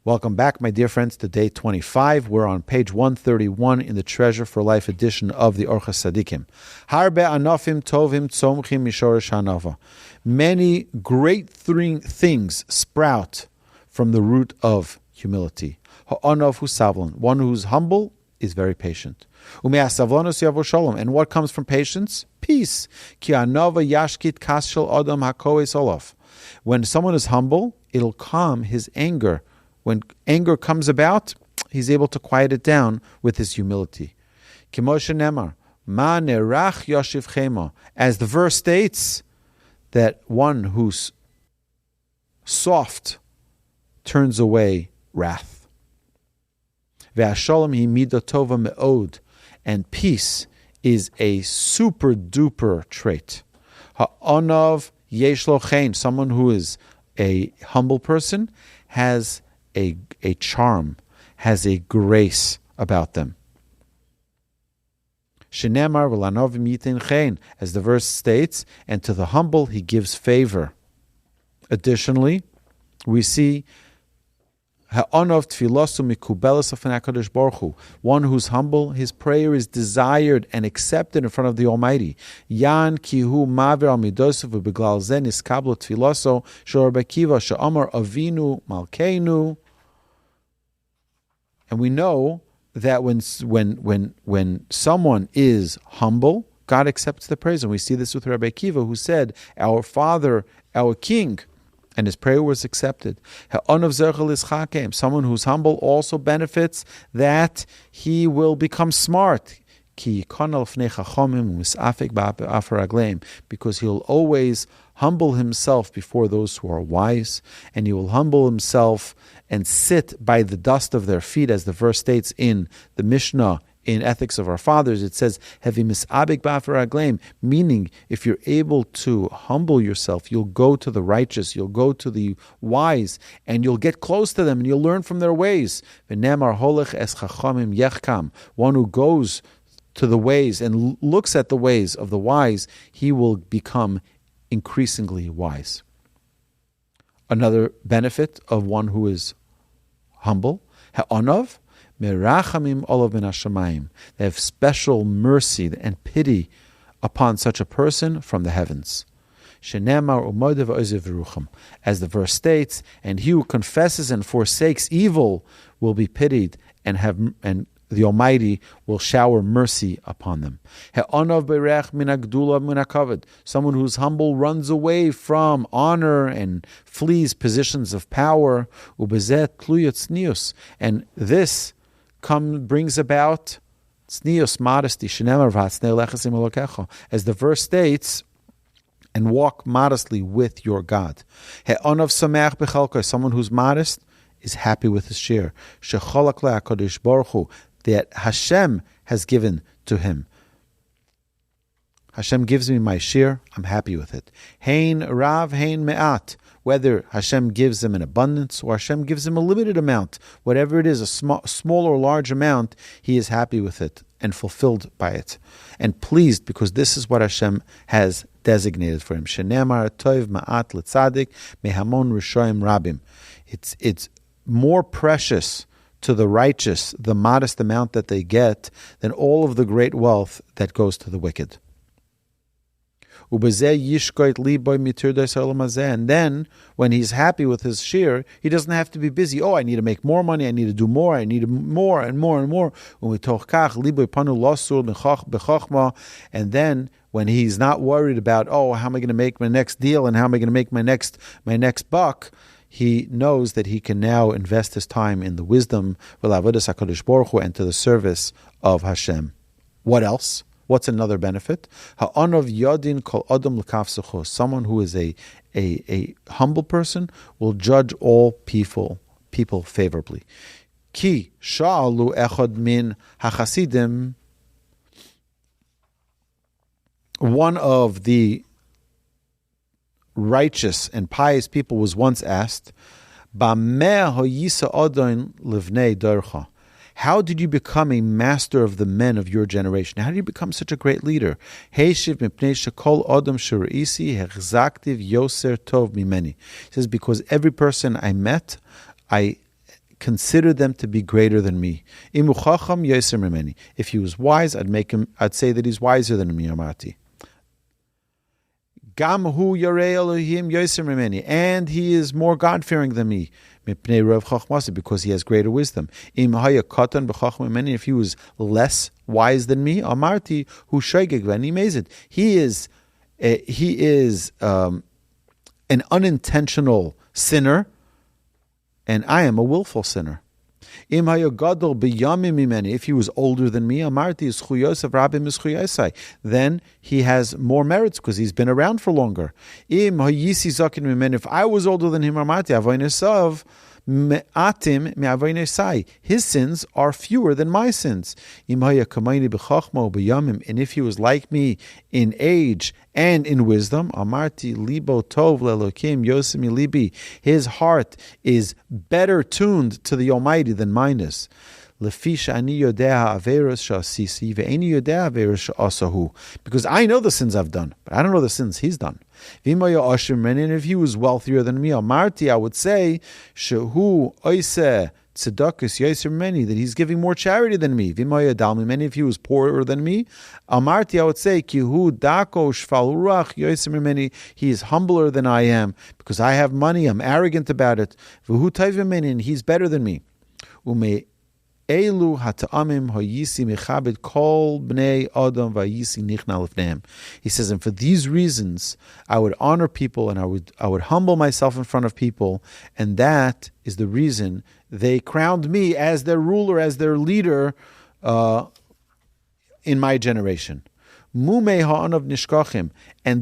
Welcome back, my dear friends, to day 25. We're on page 131 in the Treasure for Life edition of the Orchos Tzaddikim. Harbe anofim tovim tzomchim mishorish hanava. Many great things sprout from the root of humility. Ha'anov hu savlon. One who's humble is very patient. Ume'asavlonos yavo shalom. And what comes from patience? Peace. Ki anova yashkit kas shel adam hakoes olav. When someone is humble, it'll calm his anger. When anger comes about, he's able to quiet it down with his humility. Kimoshe nemar, ma nerach yoshiv chema. As the verse states, that one who's soft turns away wrath. Ve'asholem hi midah tova me'od. And peace is a super duper trait. Ha'onav yesh lo chen. Someone who is a humble person has a charm, has a grace about them. Shenemar v'lanovim yitin chen, as the verse states, and to the humble he gives favor. Additionally, we see ha'onov tfilosu mikubelas of HaKadosh Baruch Hu. One who's humble, his prayer is desired and accepted in front of the Almighty. Yan kihu maver al midosav u'beglal zen iskablo tfiloso shor bekiva she'amar avinu malkeinu. And we know that when someone is humble, God accepts the praise. And we see this with Rabbi Akiva, who said, "Our Father, our King," and his prayer was accepted. Someone who's humble also benefits that he will become smart. Because he'll always humble himself before those who are wise, and he will humble himself and sit by the dust of their feet, as the verse states in the Mishnah in Ethics of Our Fathers. It says, "Hevi misabik ba'afar agleim," meaning if you're able to humble yourself, you'll go to the righteous, you'll go to the wise, and you'll get close to them, and you'll learn from their ways. V'nemar holech es chachamim yechkam. One who goes to the ways and looks at the ways of the wise, he will become increasingly wise. Another benefit of one who is humble, ha'anav merachamim olav min hashamayim. They have special mercy and pity upon such a person from the heavens. Shenemar u'modev ozev rucham, as the verse states, and he who confesses and forsakes evil will be pitied and the Almighty will shower mercy upon them. Someone who's humble runs away from honor and flees positions of power. And this brings about tznius, modesty. As the verse states, and walk modestly with your God. Someone who's modest is happy with his share. That Hashem has given to him. Hashem gives me my share, I'm happy with it. Hein rav, hein me'at. Whether Hashem gives him an abundance or Hashem gives him a limited amount, whatever it is, a small or large amount, he is happy with it and fulfilled by it. And pleased, because this is what Hashem has designated for him. Shenemar toiv ma'at l'tzadik mehamon rishoyim rabim. It's more precious to the righteous, the modest amount that they get, than all of the great wealth that goes to the wicked. And then, when he's happy with his share, he doesn't have to be busy. Oh, I need to make more money, I need to do more, I need more and more and more. And then, when he's not worried about, oh, how am I going to make my next deal and how am I going to make my next buck, he knows that he can now invest his time in the wisdom and to the service of Hashem. What else? What's another benefit? Someone who is a humble person will judge all people favorably. Ki sha'alu echad min hachasidim. One of the righteous and pious people was once asked, how did you become a master of the men of your generation? How did you become such a great leader? He says, because every person I met, I consider them to be greater than me. If he was wise, I'd say that he's wiser than me. Amati. And he is more God-fearing than me, because he has greater wisdom. If he was less wise than me, Amarti hu shoigeg v'ani mezid. He is an unintentional sinner, and I am a willful sinner. If he was older than me, then he has more merits because he's been around for longer. If I was older than him, his sins are fewer than my sins. And if he was like me in age and in wisdom, his heart is better tuned to the Almighty than mine is. Because I know the sins I've done, but I don't know the sins he's done. And if he was wealthier than me, I would say that he's giving more charity than me. If he was poorer than me, I would say he is humbler than I am because I have money. I'm arrogant about it. And he's better than me. He says, and for these reasons, I would honor people and I would humble myself in front of people, and that is the reason they crowned me as their ruler, as their leader in my generation. And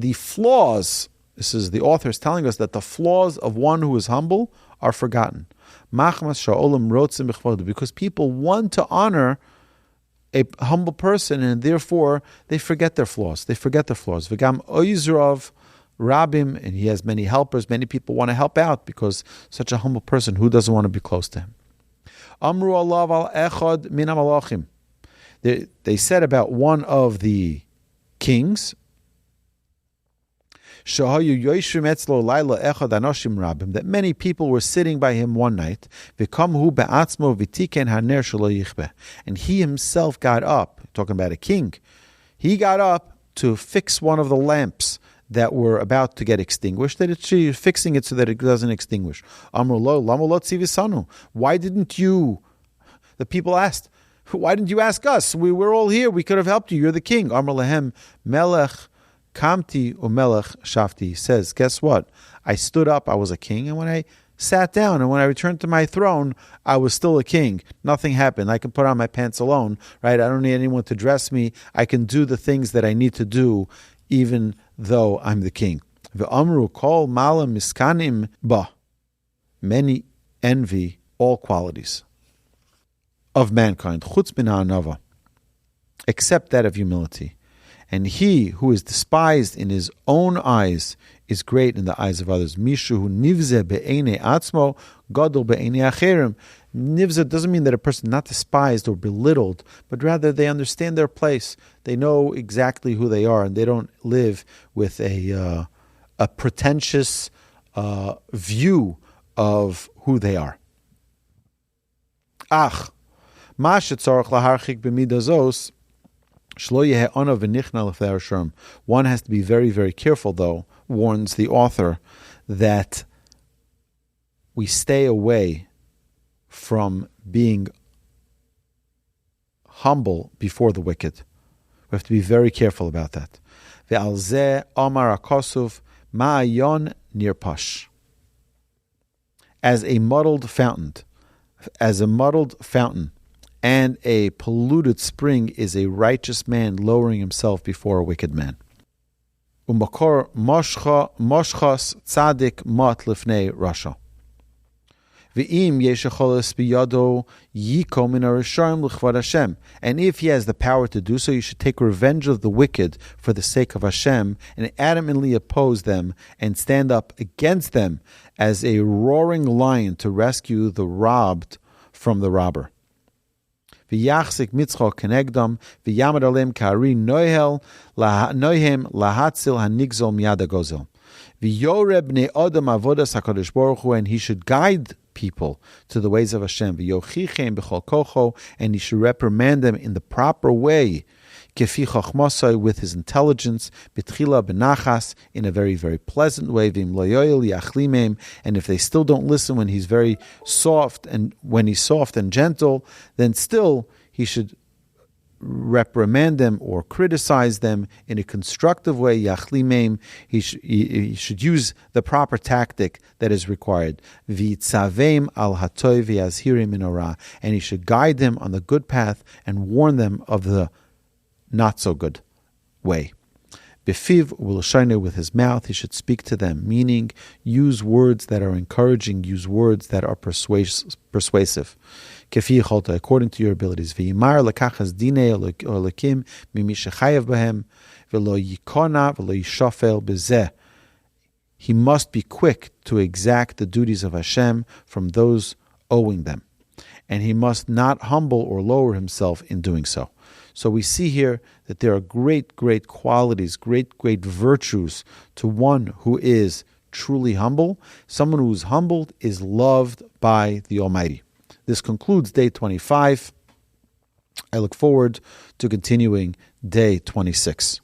the flaws, this is the author is telling us that the flaws of one who is humble are forgotten. Because people want to honor a humble person, and therefore they forget their flaws. V'gam oizrav rabim, and he has many helpers. Many people want to help out because such a humble person, who doesn't want to be close to him? Amru alav al echad min hamalachim. They said about one of the kings, that many people were sitting by him one night, and he himself got up, talking about a king, he got up to fix one of the lamps that were about to get extinguished, fixing it so that it doesn't extinguish. Why didn't you, the people asked, why didn't you ask us? We were all here, we could have helped you, you're the king. Amr lahem melech Kamti umelech shafti. Says, guess what? I stood up, I was a king, and when I sat down and when I returned to my throne, I was still a king. Nothing happened. I can put on my pants alone, right? I don't need anyone to dress me. I can do the things that I need to do, even though I'm the king. Ve'amru kol malam miskanim ba. Many envy all qualities of mankind, chutz min ha'anava, except that of humility. And he who is despised in his own eyes is great in the eyes of others. Mishu hu nivze be'enei atzmo, gadol be'enei acherim. Nivze doesn't mean that a person not despised or belittled, but rather they understand their place. They know exactly who they are, and they don't live with a pretentious view of who they are. Ach, ma shetzarach laharchik b'midazos. One has to be very, very careful, though, warns the author, that we stay away from being humble before the wicked. We have to be very careful about that. As a muddled fountain, and a polluted spring is a righteous man lowering himself before a wicked man. Umakor moshchos tzaddik mot lifnei rasha. V'im yeshacholos biyado yikom min harishayim l'chvad Hashem. And if he has the power to do so, you should take revenge of the wicked for the sake of Hashem, and adamantly oppose them and stand up against them as a roaring lion to rescue the robbed from the robber. V'yachzik mitzcho kenegdam v'yamad alem kari nohem lahatzil hanigzol miyad gozel. V'yoreh bnei adam avodas HaKadosh Baruch Hu, and he should guide people to the ways of Hashem. V'yochichem b'chol kocho, and he should reprimand them in the proper way. Kefi chachmasai, with his intelligence. B'tchila b'nachas, in a very, very pleasant way. V'im lo yoel yachlimem, and if they still don't listen when he's very soft, and when he's soft and gentle, then still he should reprimand them or criticize them in a constructive way. Yachlimem, he should use the proper tactic that is required. V'tzavem al hatoy v'yazhirim min hara, and he should guide them on the good path and warn them of the not so good way. Befiv ul'shayne, with his mouth he should speak to them, meaning use words that are encouraging, use words that are persuasive. Kefi yicholta, according to your abilities. V'yimar lekachas dinei Elokim mimi shechayev b'hem v'lo yikona v'lo yishafel b'zeh. He must be quick to exact the duties of Hashem from those owing them, and he must not humble or lower himself in doing so. So we see here that there are great, great qualities, great, great virtues to one who is truly humble. Someone who is humbled is loved by the Almighty. This concludes day 25. I look forward to continuing day 26.